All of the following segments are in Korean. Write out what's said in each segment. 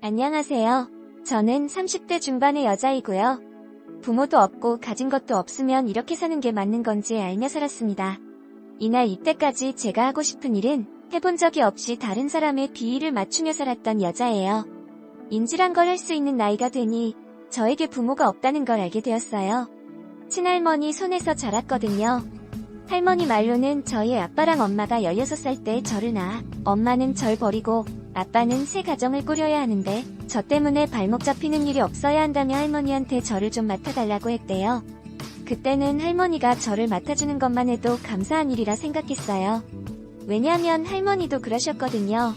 안녕하세요. 저는 30대 중반의 여자이고요. 부모도 없고 가진 것도 없으면 이렇게 사는 게 맞는 건지 알며 살았습니다. 이날 이때까지 제가 하고 싶은 일은 해본 적이 없이 다른 사람의 비위를 맞추며 살았던 여자예요. 인질한 걸 할 수 있는 나이가 되니 저에게 부모가 없다는 걸 알게 되었어요. 친할머니 손에서 자랐거든요. 할머니 말로는 저희 아빠랑 엄마가 16살 때 저를 낳아 엄마는 절 버리고 아빠는 새 가정을 꾸려야 하는데 저 때문에 발목 잡히는 일이 없어야 한다며 할머니한테 저를 좀 맡아달라고 했대요. 그때는 할머니가 저를 맡아주는 것만 해도 감사한 일이라 생각했어요. 왜냐하면 할머니도 그러셨거든요.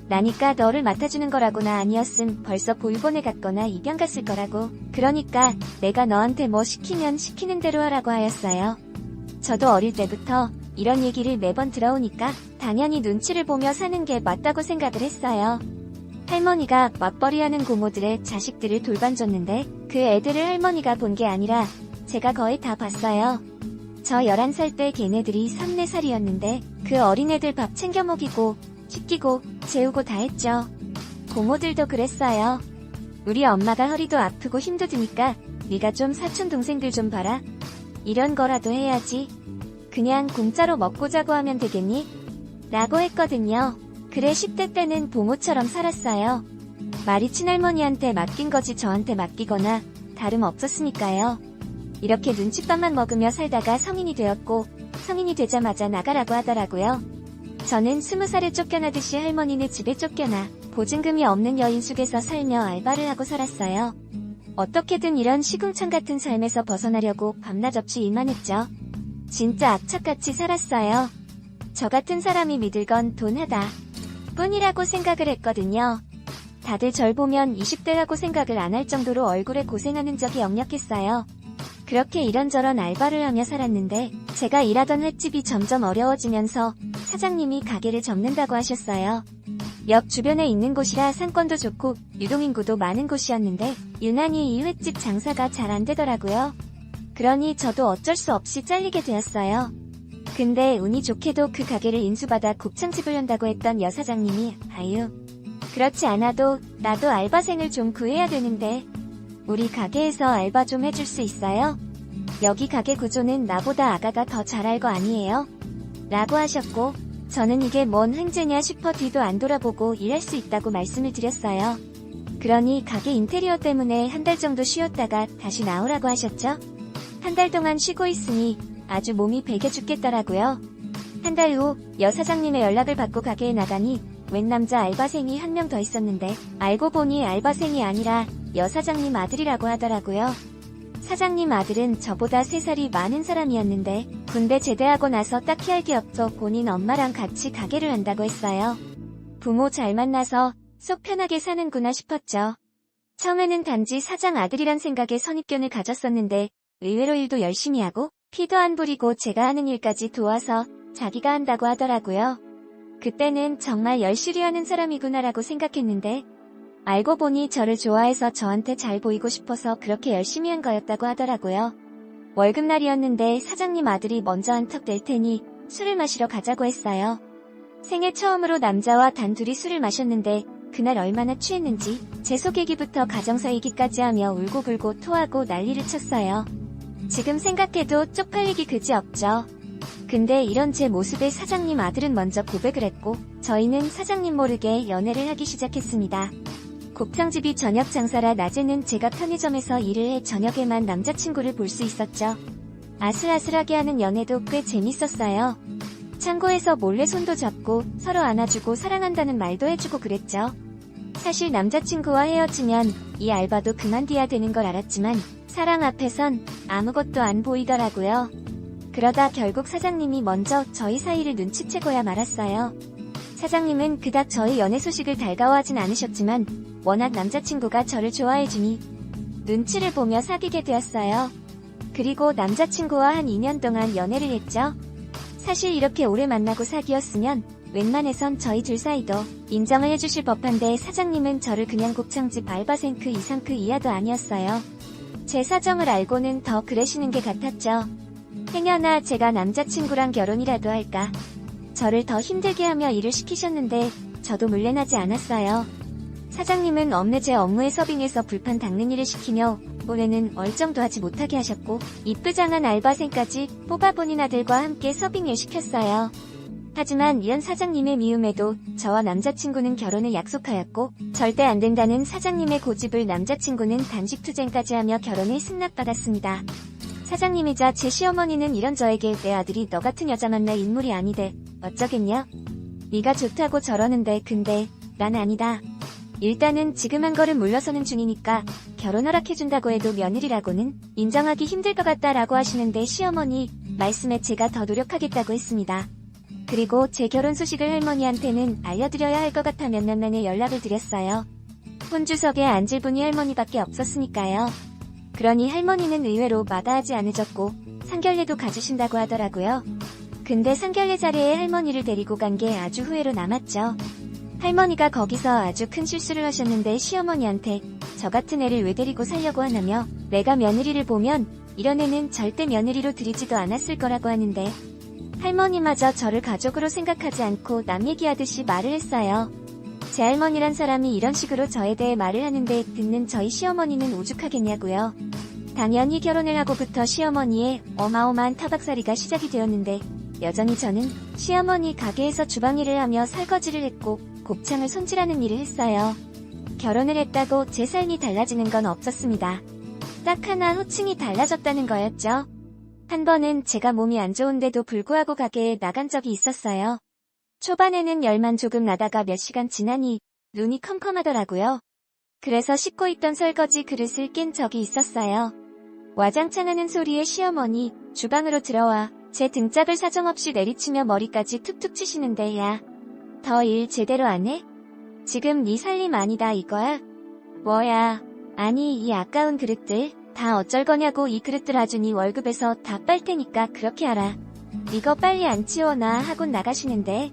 나니까 너를 맡아주는 거라고나 아니었음 벌써 보육원에 갔거나 입양 갔을 거라고. 그러니까 내가 너한테 뭐 시키면 시키는 대로 하라고 하였어요. 저도 어릴 때부터 이런 얘기를 매번 들어오니까 당연히 눈치를 보며 사는 게 맞다고 생각을 했어요. 할머니가 맞벌이하는 고모들의 자식들을 돌봐줬는데 그 애들을 할머니가 본 게 아니라 제가 거의 다 봤어요. 저 11살 때 걔네들이 3, 4살이었는데 그 어린애들 밥 챙겨 먹이고 씻기고 재우고 다 했죠. 고모들도 그랬어요. 우리 엄마가 허리도 아프고 힘도 드니까 네가 좀 사촌 동생들 좀 봐라. 이런 거라도 해야지. 그냥 공짜로 먹고 자고 하면 되겠니? 라고 했거든요. 그래 10대 때는 부모처럼 살았어요. 말이 친할머니한테 맡긴 거지 저한테 맡기거나 다름없었으니까요. 이렇게 눈칫밥만 먹으며 살다가 성인이 되었고 성인이 되자마자 나가라고 하더라고요. 저는 20살에 쫓겨나듯이 할머니네 집에 쫓겨나 보증금이 없는 여인숙에서 살며 알바를 하고 살았어요. 어떻게든 이런 시궁창 같은 삶에서 벗어나려고 밤낮 없이 일만 했죠. 진짜 악착같이 살았어요. 저 같은 사람이 믿을 건 돈 하다 뿐이라고 생각을 했거든요. 다들 절 보면 20대라고 생각을 안 할 정도로 얼굴에 고생하는 적이 역력했어요. 그렇게 이런저런 알바를 하며 살았는데 제가 일하던 횟집이 점점 어려워지면서 사장님이 가게를 접는다고 하셨어요. 역 주변에 있는 곳이라 상권도 좋고 유동인구도 많은 곳이었는데 유난히 이 횟집 장사가 잘 안 되더라고요. 그러니 저도 어쩔 수 없이 잘리게 되었어요. 근데 운이 좋게도 그 가게를 인수받아 곱창집을 연다고 했던 여사장님이 아유 그렇지 않아도 나도 알바생을 좀 구해야 되는데 우리 가게에서 알바 좀 해줄 수 있어요? 여기 가게 구조는 나보다 아가가 더 잘 알 거 아니에요? 라고 하셨고 저는 이게 뭔 횡재냐 싶어 뒤도 안 돌아보고 일할 수 있다고 말씀을 드렸어요. 그러니 가게 인테리어 때문에 한 달 정도 쉬었다가 다시 나오라고 하셨죠? 한 달 동안 쉬고 있으니 아주 몸이 베개 죽겠더라고요. 한 달 후 여사장님의 연락을 받고 가게에 나가니 웬 남자 알바생이 한 명 더 있었는데 알고 보니 알바생이 아니라 여사장님 아들이라고 하더라고요. 사장님 아들은 저보다 3살이 많은 사람이었는데 군대 제대하고 나서 딱히 할 게 없어 본인 엄마랑 같이 가게를 한다고 했어요. 부모 잘 만나서 속 편하게 사는구나 싶었죠. 처음에는 단지 사장 아들이란 생각에 선입견을 가졌었는데 의외로 일도 열심히 하고 피도 안 부리고 제가 하는 일까지 도와서 자기가 한다고 하더라고요. 그때는 정말 열심히 하는 사람이구나라고 생각했는데 알고 보니 저를 좋아해서 저한테 잘 보이고 싶어서 그렇게 열심히 한 거였다고 하더라고요. 월급날이었는데 사장님 아들이 먼저 한턱 낼 테니 술을 마시러 가자고 했어요. 생애 처음으로 남자와 단둘이 술을 마셨는데 그날 얼마나 취했는지 제 속얘기부터 가정사 얘기까지 하며 울고불고 토하고 난리를 쳤어요. 지금 생각해도 쪽팔리기 그지없죠. 근데 이런 제 모습에 사장님 아들은 먼저 고백을 했고 저희는 사장님 모르게 연애를 하기 시작했습니다. 곱창집이 저녁 장사라 낮에는 제가 편의점에서 일을 해 저녁에만 남자친구를 볼 수 있었죠. 아슬아슬하게 하는 연애도 꽤 재밌었어요. 창고에서 몰래 손도 잡고 서로 안아주고 사랑한다는 말도 해주고 그랬죠. 사실 남자친구와 헤어지면 이 알바도 그만둬야 되는 걸 알았지만 사랑 앞에선 아무것도 안 보이더라고요. 그러다 결국 사장님이 먼저 저희 사이를 눈치채고야 말았어요. 사장님은 그닥 저희 연애 소식을 달가워하진 않으셨지만 워낙 남자친구가 저를 좋아해주니 눈치를 보며 사귀게 되었어요. 그리고 남자친구와 한 2년 동안 연애를 했죠. 사실 이렇게 오래 만나고 사귀었으면 웬만해선 저희 둘 사이도 인정을 해주실 법한데 사장님은 저를 그냥 곱창집 알바생 그 이상 그 이하도 아니었어요. 제 사정을 알고는 더 그러시는 게 같았죠. 행여나 제가 남자친구랑 결혼이라도 할까 저를 더 힘들게 하며 일을 시키셨는데 저도 물러나지 않았어요. 사장님은 제 업무에 서빙해서 불판 닦는 일을 시키며 올해는 얼정도 하지 못하게 하셨고 이쁘장한 알바생까지 뽑아 본인 아들과 함께 서빙을 시켰어요. 하지만 이런 사장님의 미움에도 저와 남자친구는 결혼을 약속하였고 절대 안 된다는 사장님의 고집을 남자친구는 단식투쟁까지 하며 결혼을 승낙받았습니다. 사장님이자 제 시어머니는 이런 저에게 내 아들이 너 같은 여자 만날 인물이 아니대. 어쩌겠냐? 네가 좋다고 저러는데 근데 난 아니다. 일단은 지금 한 걸음 물러서는 중이니까 결혼 허락해준다고 해도 며느리라고는 인정하기 힘들 것 같다라고 하시는데 시어머니 말씀에 제가 더 노력하겠다고 했습니다. 그리고 제 결혼 소식을 할머니한테는 알려드려야 할 것 같아 몇몇 명에 연락을 드렸어요. 혼주석에 앉을 분이 할머니밖에 없었으니까요. 그러니 할머니는 의외로 마다하지 않으셨고 상견례도 가주신다고 하더라고요. 근데 상견례 자리에 할머니를 데리고 간 게 아주 후회로 남았죠. 할머니가 거기서 아주 큰 실수를 하셨는데 시어머니한테 저 같은 애를 왜 데리고 살려고 하냐며 내가 며느리를 보면 이런 애는 절대 며느리로 들이지도 않았을 거라고 하는데 할머니마저 저를 가족으로 생각하지 않고 남 얘기하듯이 말을 했어요. 제 할머니란 사람이 이런 식으로 저에 대해 말을 하는데 듣는 저희 시어머니는 오죽하겠냐고요. 당연히 결혼을 하고부터 시어머니의 어마어마한 타박살이가 시작이 되었는데 여전히 저는 시어머니 가게에서 주방 일을 하며 설거지를 했고 곱창을 손질하는 일을 했어요. 결혼을 했다고 제 삶이 달라지는 건 없었습니다. 딱 하나 호칭이 달라졌다는 거였죠. 한 번은 제가 몸이 안 좋은데도 불구하고 가게에 나간 적이 있었어요. 초반에는 열만 조금 나다가 몇 시간 지나니 눈이 컴컴하더라고요. 그래서 씻고 있던 설거지 그릇을 깬 적이 있었어요. 와장창 하는 소리에 시어머니 주방으로 들어와 제 등짝을 사정없이 내리치며 머리까지 툭툭 치시는데 야, 더 일 제대로 안 해? 지금 네 살림 아니다 이거야? 뭐야? 아니 이 아까운 그릇들 다 어쩔 거냐고. 이 그릇들 아주 네 월급에서 다 빨 테니까 그렇게 하라. 이거 빨리 안 치워놔 하곤 나가시는데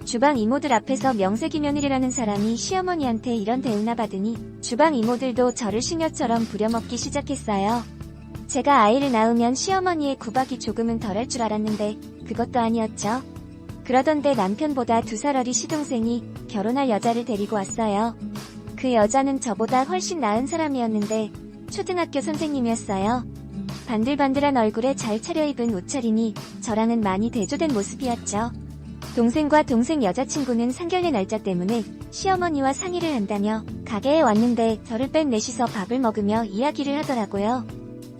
주방 이모들 앞에서 명색이 며느리라는 사람이 시어머니한테 이런 대우나 받으니 주방 이모들도 저를 시녀처럼 부려먹기 시작했어요. 제가 아이를 낳으면 시어머니의 구박이 조금은 덜할 줄 알았는데 그것도 아니었죠. 그러던데 남편보다 2살 어린 시동생이 결혼할 여자를 데리고 왔어요. 그 여자는 저보다 훨씬 나은 사람이었는데 초등학교 선생님이었어요. 반들반들한 얼굴에 잘 차려입은 옷차림이 저랑은 많이 대조된 모습이었죠. 동생과 동생 여자친구는 상견례 날짜 때문에 시어머니와 상의를 한다며 가게에 왔는데 저를 뺀 넷이서 밥을 먹으며 이야기를 하더라고요.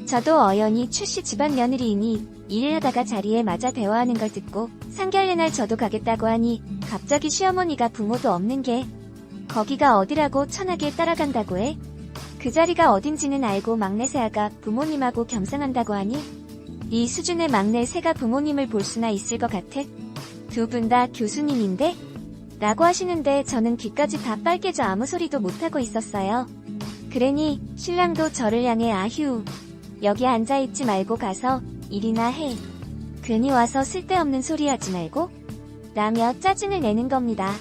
저도 어연히 출시 집안 며느리이니 일을 하다가 자리에 맞아 대화하는 걸 듣고 상견례 날 저도 가겠다고 하니 갑자기 시어머니가 부모도 없는 게 거기가 어디라고 천하게 따라간다고 해? 그 자리가 어딘지는 알고 막내 새아가 부모님하고 겸상한다고 하니 이 수준의 막내 새가 부모님을 볼 수나 있을 것 같아? 두 분 다 교수님인데? 라고 하시는데 저는 귀까지 다 빨개져 아무 소리도 못하고 있었어요. 그러니 신랑도 저를 향해 아휴 여기 앉아있지 말고 가서 일이나 해. 괜히 와서 쓸데없는 소리 하지 말고 라며 짜증을 내는 겁니다.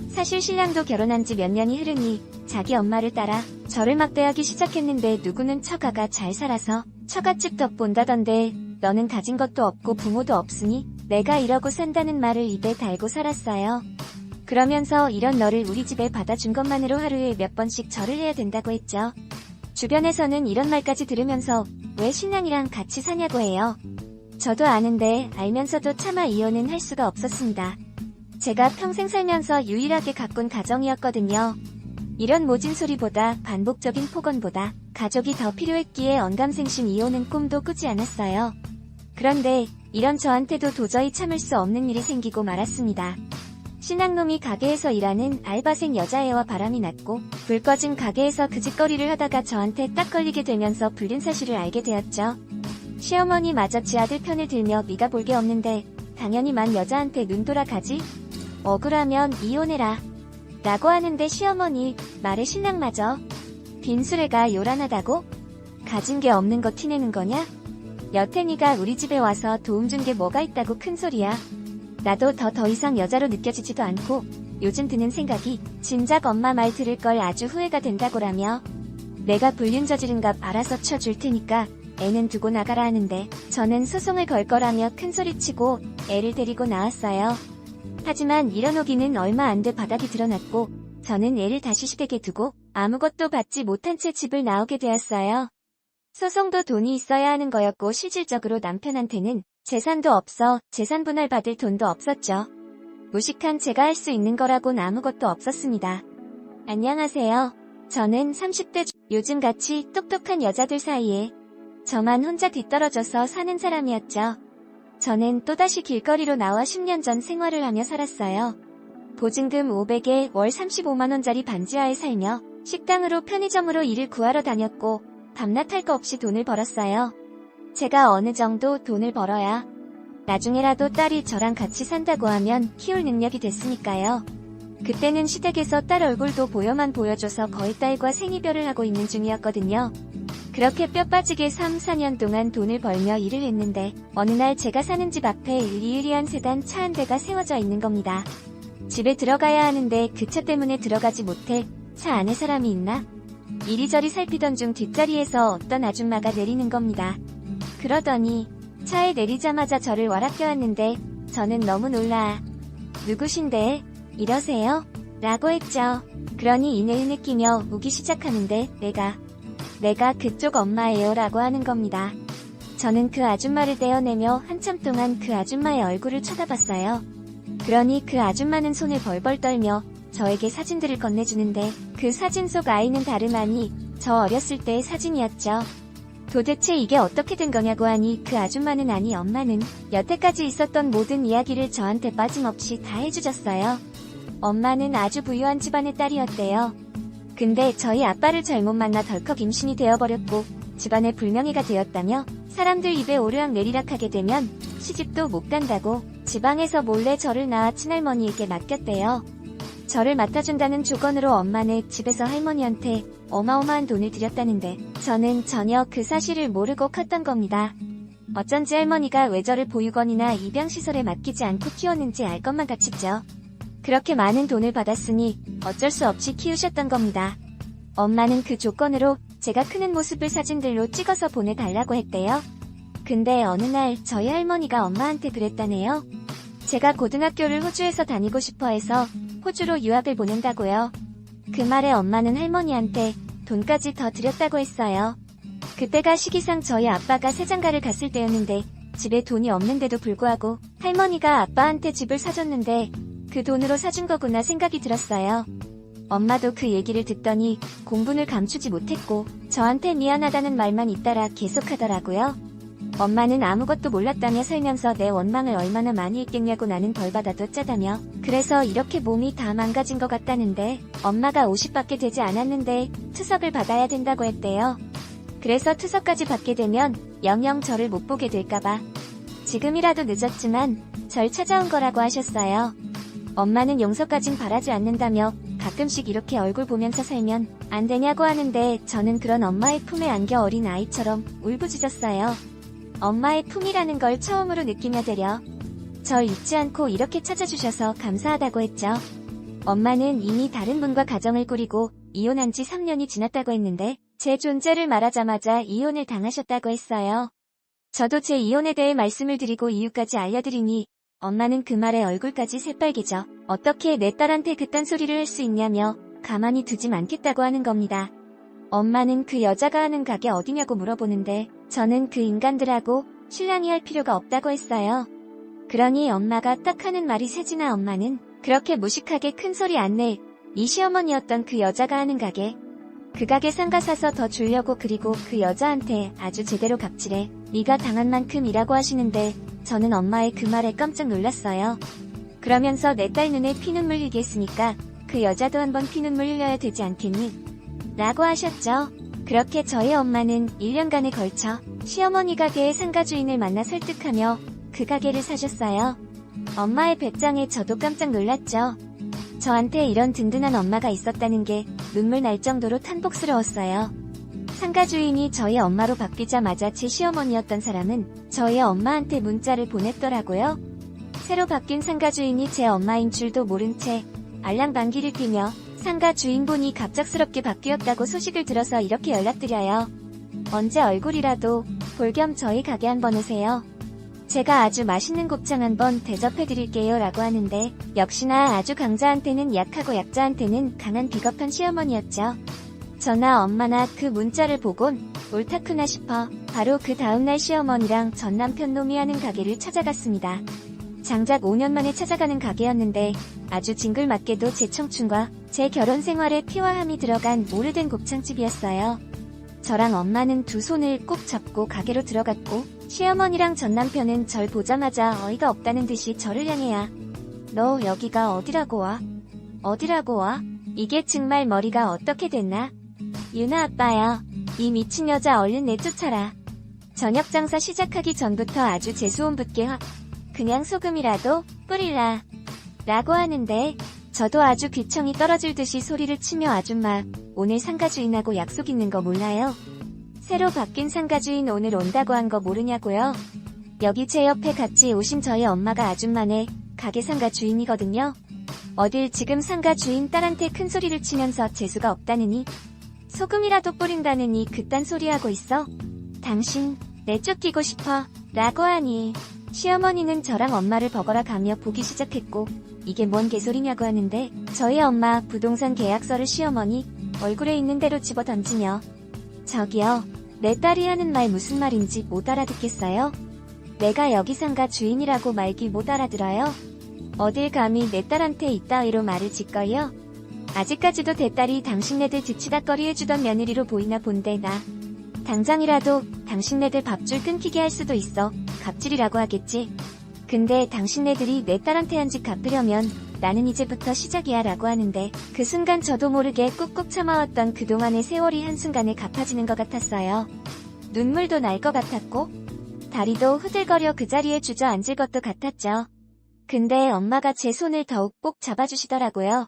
사실 신랑도 결혼한 지 몇 년이 흐르니 자기 엄마를 따라 저를 막대하기 시작했는데 누구는 처가가 잘 살아서 처갓집 덕 본다던데 너는 가진 것도 없고 부모도 없으니 내가 이러고 산다는 말을 입에 달고 살았어요. 그러면서 이런 너를 우리 집에 받아준 것만으로 하루에 몇 번씩 절을 해야 된다고 했죠. 주변에서는 이런 말까지 들으면서 왜 신랑이랑 같이 사냐고 해요. 저도 아는데 알면서도 차마 이혼은 할 수가 없었습니다. 제가 평생 살면서 유일하게 가꾼 가정이었거든요. 이런 모진 소리보다 반복적인 폭언보다 가족이 더 필요했기에 언감생심 이혼은 꿈도 꾸지 않았어요. 그런데 이런 저한테도 도저히 참을 수 없는 일이 생기고 말았습니다. 신랑놈이 가게에서 일하는 알바생 여자애와 바람이 났고 불 꺼진 가게에서 그 짓거리를 하다가 저한테 딱 걸리게 되면서 불륜 사실을 알게 되었죠. 시어머니마저 지 아들 편을 들며 네가 볼 게 없는데 당연히 만 여자한테 눈 돌아가지? 억울하면 이혼해라. 라고 하는데 시어머니 말에 신랑마저 빈수레가 요란하다고? 가진 게 없는 거 티내는 거냐? 여탱이가 우리 집에 와서 도움 준 게 뭐가 있다고 큰 소리야. 나도 더 이상 여자로 느껴지지도 않고 요즘 드는 생각이 진작 엄마 말 들을 걸 아주 후회가 된다고라며 내가 불륜 저지른 값 알아서 쳐줄 테니까 애는 두고 나가라 하는데 저는 소송을 걸 거라며 큰소리치고 애를 데리고 나왔어요. 하지만 이런 오기는 얼마 안 돼 바닥이 드러났고 저는 애를 다시 시댁에 두고 아무것도 받지 못한 채 집을 나오게 되었어요. 소송도 돈이 있어야 하는 거였고 실질적으로 남편한테는 재산도 없어 재산 분할 받을 돈도 없었죠. 무식한 제가 할 수 있는 거라곤 아무것도 없었습니다. 안녕하세요. 저는 30대 요즘같이 똑똑한 여자들 사이에 저만 혼자 뒤떨어져서 사는 사람이었죠. 저는 또다시 길거리로 나와 10년 전 생활을 하며 살았어요. 보증금 500에 월 35만원짜리 반지하에 살며 식당으로 편의점으로 일을 구하러 다녔고 밤낮 할 거 없이 돈을 벌었어요. 제가 어느 정도 돈을 벌어야 나중에라도 딸이 저랑 같이 산다고 하면 키울 능력이 됐으니까요. 그때는 시댁에서 딸 얼굴도 보여만 보여줘서 거의 딸과 생이별을 하고 있는 중이었거든요. 그렇게 뼈 빠지게 3, 4년 동안 돈을 벌며 일을 했는데 어느 날 제가 사는 집 앞에 으리으리한 세단 차 한 대가 세워져 있는 겁니다. 집에 들어가야 하는데 그 차 때문에 들어가지 못해 차 안에 사람이 있나? 이리저리 살피던 중 뒷자리에서 어떤 아줌마가 내리는 겁니다. 그러더니 차에 내리자마자 저를 와락 껴안는데 저는 너무 놀라 누구신데? 이러세요? 라고 했죠. 그러니 이내을 느끼며 우기 시작하는데 내가 그쪽 엄마예요 라고 하는 겁니다. 저는 그 아줌마를 떼어내며 한참 동안 그 아줌마의 얼굴을 쳐다봤어요. 그러니 그 아줌마는 손을 벌벌 떨며 저에게 사진들을 건네주는데 그 사진 속 아이는 다름 아니 저 어렸을 때의 사진이었죠. 도대체 이게 어떻게 된 거냐고 하니 그 아줌마는 아니 엄마는 여태까지 있었던 모든 이야기를 저한테 빠짐없이 다 해주셨어요. 엄마는 아주 부유한 집안의 딸이었대요. 근데 저희 아빠를 잘못 만나 덜컥 임신이 되어버렸고 집안에 불명예가 되었다며 사람들 입에 오르락내리락 하게 되면 시집도 못 간다고 지방에서 몰래 저를 낳아 친할머니에게 맡겼대요. 저를 맡아준다는 조건으로 엄마는 집에서 할머니한테 어마어마한 돈을 들였다는데 저는 전혀 그 사실을 모르고 컸던 겁니다. 어쩐지 할머니가 왜 저를 보육원이나 입양시설에 맡기지 않고 키웠는지 알 것만 같았죠. 그렇게 많은 돈을 받았으니 어쩔 수 없이 키우셨던 겁니다. 엄마는 그 조건으로 제가 크는 모습을 사진들로 찍어서 보내달라고 했대요. 근데 어느 날 저희 할머니가 엄마한테 그랬다네요. 제가 고등학교를 호주에서 다니고 싶어 해서 호주로 유학을 보낸다고요. 그 말에 엄마는 할머니한테 돈까지 더 드렸다고 했어요. 그때가 시기상 저희 아빠가 세장가를 갔을 때였는데 집에 돈이 없는데도 불구하고 할머니가 아빠한테 집을 사줬는데 그 돈으로 사준 거구나 생각이 들었어요. 엄마도 그 얘기를 듣더니 공분을 감추지 못했고 저한테 미안하다는 말만 잇따라 계속하더라고요. 엄마는 아무것도 몰랐다며 살면서 내 원망을 얼마나 많이 했겠냐고 나는 벌받아도 짜다며 그래서 이렇게 몸이 다 망가진 것 같다는데 엄마가 50밖에 되지 않았는데 투석을 받아야 된다고 했대요. 그래서 투석까지 받게 되면 영영 저를 못 보게 될까봐 지금이라도 늦었지만 절 찾아온 거라고 하셨어요. 엄마는 용서까진 바라지 않는다며 가끔씩 이렇게 얼굴 보면서 살면 안 되냐고 하는데 저는 그런 엄마의 품에 안겨 어린 아이처럼 울부짖었어요. 엄마의 품이라는 걸 처음으로 느끼며 되려 절 잊지 않고 이렇게 찾아주셔서 감사하다고 했죠. 엄마는 이미 다른 분과 가정을 꾸리고 이혼한 지 3년이 지났다고 했는데 제 존재를 말하자마자 이혼을 당하셨다고 했어요. 저도 제 이혼에 대해 말씀을 드리고 이유까지 알려드리니 엄마는 그 말에 얼굴까지 새빨개져 어떻게 내 딸한테 그딴 소리를 할 수 있냐며 가만히 두진 않겠다고 하는 겁니다. 엄마는 그 여자가 하는 가게 어디냐고 물어보는데 저는 그 인간들하고 신랑이 할 필요가 없다고 했어요. 그러니 엄마가 딱 하는 말이 세진아 엄마는 그렇게 무식하게 큰 소리 안 내. 이 시어머니였던 그 여자가 하는 가게. 그 가게 상가 사서 더 주려고 그리고 그 여자한테 아주 제대로 갑질해. 네가 당한 만큼이라고 하시는데 저는 엄마의 그 말에 깜짝 놀랐어요. 그러면서 내 딸 눈에 피눈물 흘리게 했으니까 그 여자도 한번 피눈물 흘려야 되지 않겠니? 라고 하셨죠. 그렇게 저희 엄마는 1년간에 걸쳐 시어머니 가게의 상가 주인을 만나 설득하며 그 가게를 사셨어요. 엄마의 배짱에 저도 깜짝 놀랐죠. 저한테 이런 든든한 엄마가 있었다는 게 눈물 날 정도로 탄복스러웠어요. 상가 주인이 저희 엄마로 바뀌자마자 제 시어머니였던 사람은 저희 엄마한테 문자를 보냈더라고요. 새로 바뀐 상가 주인이 제 엄마인 줄도 모른 채 알랑방귀를 뀌며 상가 주인분이 갑작스럽게 바뀌었다고 소식을 들어서 이렇게 연락드려요. 언제 얼굴이라도 볼 겸 저희 가게 한번 오세요. 제가 아주 맛있는 곱창 한번 대접해드릴게요 라고 하는데 역시나 아주 강자한테는 약하고 약자한테는 강한 비겁한 시어머니였죠. 저나 엄마나 그 문자를 보곤 옳다크나 싶어 바로 그 다음날 시어머니랑 전 남편 놈이 하는 가게를 찾아갔습니다. 장작 5년 만에 찾아가는 가게였는데 아주 징글맞게도 제 청춘과 제 결혼 생활에 피와 함이 들어간 오래된 곱창집이었어요. 저랑 엄마는 두 손을 꼭 잡고 가게로 들어갔고 시어머니랑 전 남편은 절 보자마자 어이가 없다는 듯이 저를 향해야 너 여기가 어디라고 와? 어디라고 와? 이게 정말 머리가 어떻게 됐나? 유나 아빠야. 이 미친 여자 얼른 내쫓아라. 저녁 장사 시작하기 전부터 아주 재수온 붙게 확 그냥 소금이라도 뿌리라 라고 하는데 저도 아주 귀청이 떨어질 듯이 소리를 치며 아줌마 오늘 상가 주인하고 약속 있는 거 몰라요? 새로 바뀐 상가 주인 오늘 온다고 한 거 모르냐고요? 여기 제 옆에 같이 오신 저희 엄마가 아줌마네 가게 상가 주인이거든요. 어딜 지금 상가 주인 딸한테 큰 소리를 치면서 재수가 없다느니 소금이라도 뿌린다느니 그딴 소리 하고 있어? 당신 내쫓기고 싶어 라고 하니 시어머니는 저랑 엄마를 버거라 가며 보기 시작했고 이게 뭔 개소리냐고 하는데 저희 엄마 부동산 계약서를 시어머니 얼굴에 있는 대로 집어 던지며 저기요 내 딸이 하는 말 무슨 말인지 못 알아듣겠어요? 내가 여기 상가 주인이라고 말기 못 알아들어요? 어딜 감히 내 딸한테 이따위로 말을 짓거요? 아직까지도 내 딸이 당신네들 뒤치다꺼리 해주던 며느리로 보이나 본데 나 당장이라도 당신네들 밥줄 끊기게 할 수도 있어. 갑질이라고 하겠지. 근데 당신네들이 내 딸한테 한 짓 갚으려면 나는 이제부터 시작이야 라고 하는데 그 순간 저도 모르게 꾹꾹 참아왔던 그동안의 세월이 한순간에 갚아지는 것 같았어요. 눈물도 날 것 같았고 다리도 후들거려 그 자리에 주저앉을 것도 같았죠. 근데 엄마가 제 손을 더욱 꼭 잡아주시더라고요.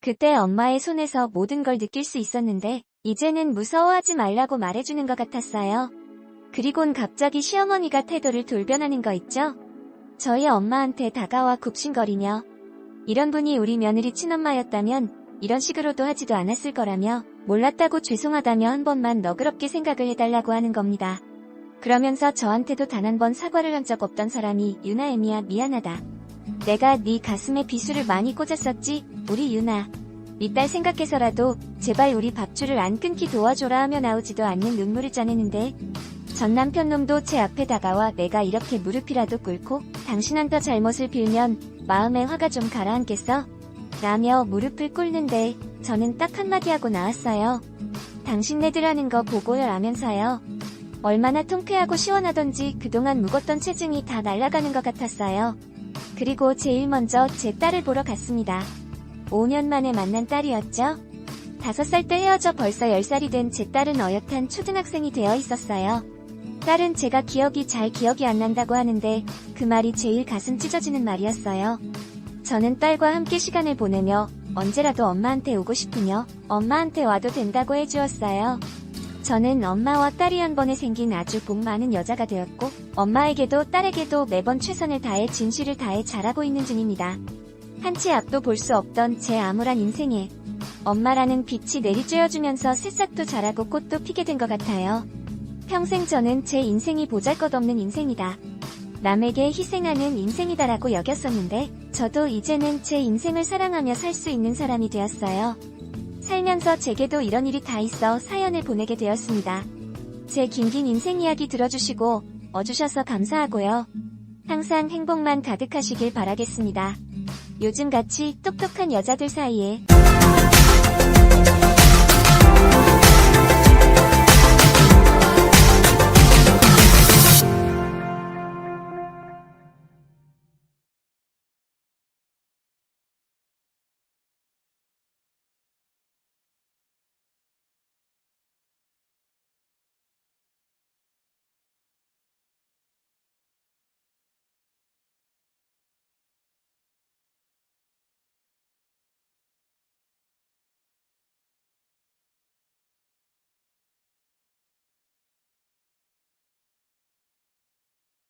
그때 엄마의 손에서 모든 걸 느낄 수 있었는데 이제는 무서워하지 말라고 말해주는 것 같았어요. 그리곤 갑자기 시어머니가 태도를 돌변하는 거 있죠? 저희 엄마한테 다가와 굽신거리며 이런 분이 우리 며느리 친엄마였다면 이런 식으로도 하지도 않았을 거라며 몰랐다고 죄송하다며 한 번만 너그럽게 생각을 해달라고 하는 겁니다. 그러면서 저한테도 단 한 번 사과를 한 적 없던 사람이 유나 애미야 미안하다. 내가 네 가슴에 비수를 많이 꽂았었지 우리 유나. 네 딸 생각해서라도 제발 우리 밥줄을 안 끊기 도와줘라 하며 나오지도 않는 눈물을 짜내는데 전 남편 놈도 제 앞에 다가와 내가 이렇게 무릎이라도 꿇고 당신한테 잘못을 빌면 마음에 화가 좀 가라앉겠어? 라며 무릎을 꿇는데 저는 딱 한마디 하고 나왔어요. 당신네들 하는 거 보고요 라면서요. 얼마나 통쾌하고 시원하던지 그동안 묵었던 체증이 다 날아가는 것 같았어요. 그리고 제일 먼저 제 딸을 보러 갔습니다. 5년 만에 만난 딸이었죠. 5살 때 헤어져 벌써 10살이 된 제 딸은 어엿한 초등학생이 되어 있었어요. 딸은 제가 잘 기억이 안 난다고 하는데 그 말이 제일 가슴 찢어지는 말이었어요. 저는 딸과 함께 시간을 보내며 언제라도 엄마한테 오고 싶으며 엄마한테 와도 된다고 해주었어요. 저는 엄마와 딸이 한 번에 생긴 아주 복 많은 여자가 되었고 엄마에게도 딸에게도 매번 최선을 다해 진실을 다해 잘하고 있는 중입니다. 한치 앞도 볼 수 없던 제 암울한 인생에 엄마라는 빛이 내리쬐어주면서 새싹도 자라고 꽃도 피게 된 것 같아요. 평생 저는 제 인생이 보잘것없는 인생이다. 남에게 희생하는 인생이다라고 여겼었는데 저도 이제는 제 인생을 사랑하며 살 수 있는 사람이 되었어요. 살면서 제게도 이런 일이 다 있어 사연을 보내게 되었습니다. 제 긴긴 인생 이야기 들어주시고 어주셔서 감사하고요. 항상 행복만 가득하시길 바라겠습니다. 요즘같이 똑똑한 여자들 사이에